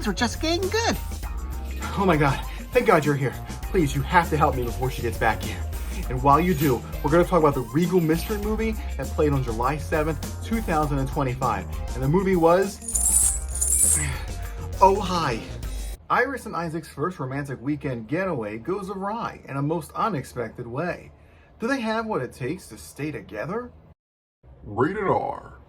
are just getting good. Oh my god, thank God you're here. Please, you have to help me before she gets back here. And while you do, we're going to talk about the Regal mystery movie that played on July 7th, 2025. And the movie was... Oh Hi. Iris and Isaac's first romantic weekend getaway goes awry in a most unexpected way. Do they have what it takes to stay together? Rated R.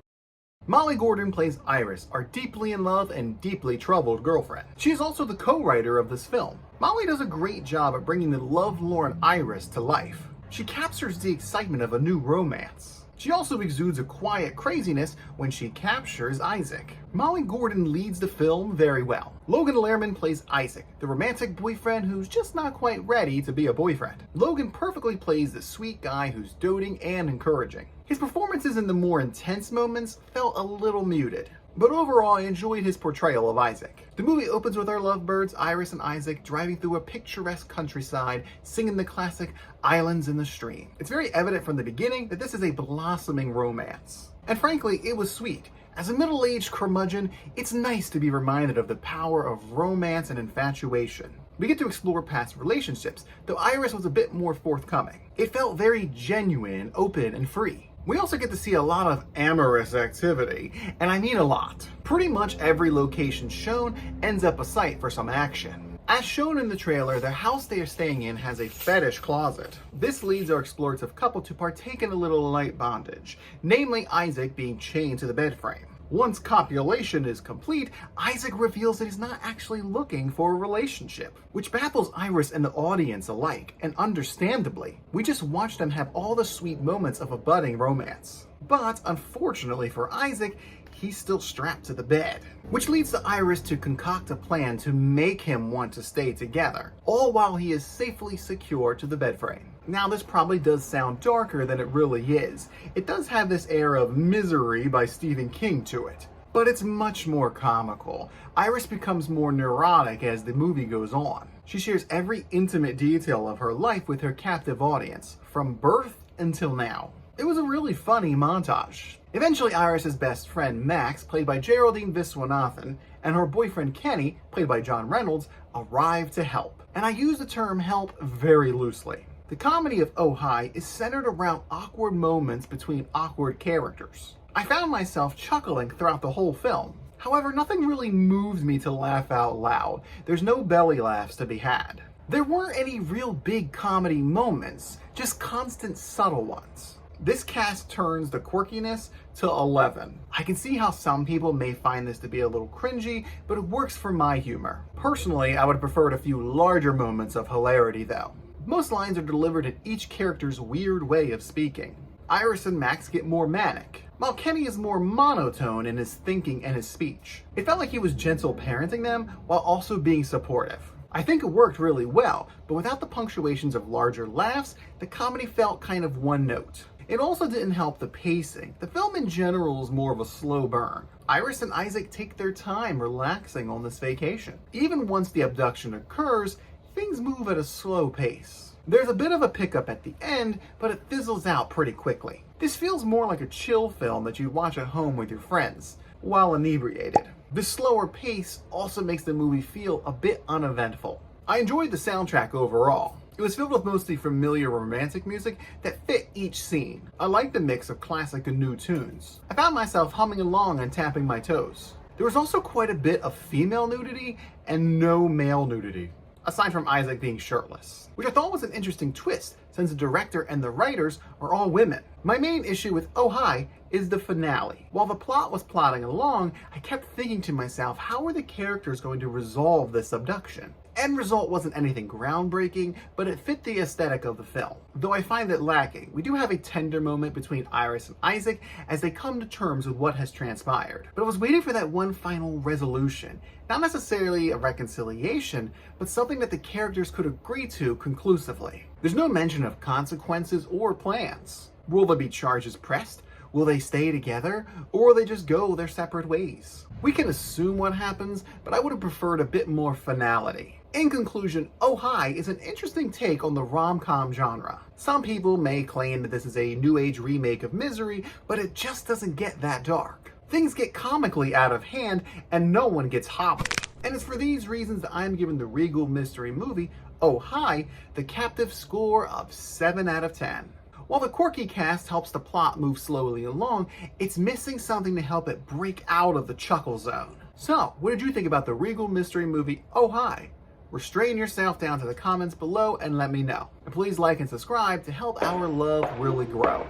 Molly Gordon plays Iris, our deeply in love and deeply troubled girlfriend. She is also the co-writer of this film. Molly does a great job at bringing the lovelorn Iris to life. She captures the excitement of a new romance. She also exudes a quiet craziness when she captures Isaac. Molly Gordon leads the film very well. Logan Lerman plays Isaac, the romantic boyfriend who's just not quite ready to be a boyfriend. Logan perfectly plays the sweet guy who's doting and encouraging. His performances in the more intense moments felt a little muted, but overall I enjoyed his portrayal of Isaac. The movie opens with our lovebirds Iris and Isaac driving through a picturesque countryside, singing the classic Islands in the Stream. It's very evident from the beginning that this is a blossoming romance. And frankly, it was sweet. As a middle-aged curmudgeon, it's nice to be reminded of the power of romance and infatuation. We get to explore past relationships, though Iris was a bit more forthcoming. It felt very genuine, open, and free. We also get to see a lot of amorous activity, and I mean a lot. Pretty much every location shown ends up a site for some action. As shown in the trailer, the house they are staying in has a fetish closet. This leads our explorative couple to partake in a little light bondage, namely Isaac being chained to the bed frame. Once copulation is complete, Isaac reveals that he's not actually looking for a relationship, which baffles Iris and the audience alike, and understandably. We just watch them have all the sweet moments of a budding romance. But unfortunately for Isaac, he's still strapped to the bed, which leads to Iris to concoct a plan to make him want to stay together, all while he is safely secured to the bed frame. Now, this probably does sound darker than it really is. It does have this air of Misery by Stephen King to it, but it's much more comical. Iris becomes more neurotic as the movie goes on. She shares every intimate detail of her life with her captive audience, from birth until now. It was a really funny montage. Eventually, Iris's best friend Max, played by Geraldine Viswanathan, and her boyfriend Kenny, played by John Reynolds, arrive to help. And I use the term help very loosely. The comedy of Oh Hi is centered around awkward moments between awkward characters. I found myself chuckling throughout the whole film. However, nothing really moves me to laugh out loud. There's no belly laughs to be had. There weren't any real big comedy moments, just constant subtle ones. This cast turns the quirkiness to 11. I can see how some people may find this to be a little cringy, but it works for my humor. Personally, I would have preferred a few larger moments of hilarity though. Most lines are delivered in each character's weird way of speaking. Iris and Max get more manic, while Kenny is more monotone in his thinking and his speech. It felt like he was gentle parenting them while also being supportive. I think it worked really well, but without the punctuations of larger laughs, the comedy felt kind of one note. It also didn't help the pacing. The film in general is more of a slow burn. Iris and Isaac take their time relaxing on this vacation. Even once the abduction occurs, things move at a slow pace. There's a bit of a pickup at the end, but it fizzles out pretty quickly. This feels more like a chill film that you'd watch at home with your friends, while inebriated. This slower pace also makes the movie feel a bit uneventful. I enjoyed the soundtrack overall. It was filled with mostly familiar romantic music that fit each scene. I liked the mix of classic and new tunes. I found myself humming along and tapping my toes. There was also quite a bit of female nudity and no male nudity, aside from Isaac being shirtless, which I thought was an interesting twist since the director and the writers are all women. My main issue with Oh Hi is the finale. While the plot was plodding along, I kept thinking to myself, how are the characters going to resolve this abduction? End result wasn't anything groundbreaking, but it fit the aesthetic of the film. Though I find it lacking, we do have a tender moment between Iris and Isaac as they come to terms with what has transpired. But I was waiting for that one final resolution. Not necessarily a reconciliation, but something that the characters could agree to conclusively. There's no mention of consequences or plans. Will there be charges pressed? Will they stay together? Or will they just go their separate ways? We can assume what happens, but I would have preferred a bit more finality. In conclusion, Oh Hi is an interesting take on the rom-com genre. Some people may claim that this is a new age remake of Misery, but it just doesn't get that dark. Things get comically out of hand and no one gets hobbled. And it's for these reasons that I'm giving the Regal mystery movie, Oh Hi, the captive score of 7 out of 10. While the quirky cast helps the plot move slowly along, it's missing something to help it break out of the chuckle zone. So, what did you think about the Regal mystery movie, Oh Hi? Restrain yourself down to the comments below and let me know. And please like and subscribe to help our love really grow.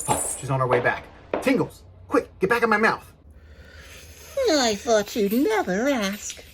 Oh, she's on her way back. Tingles, quick, get back in my mouth. I thought you'd never ask.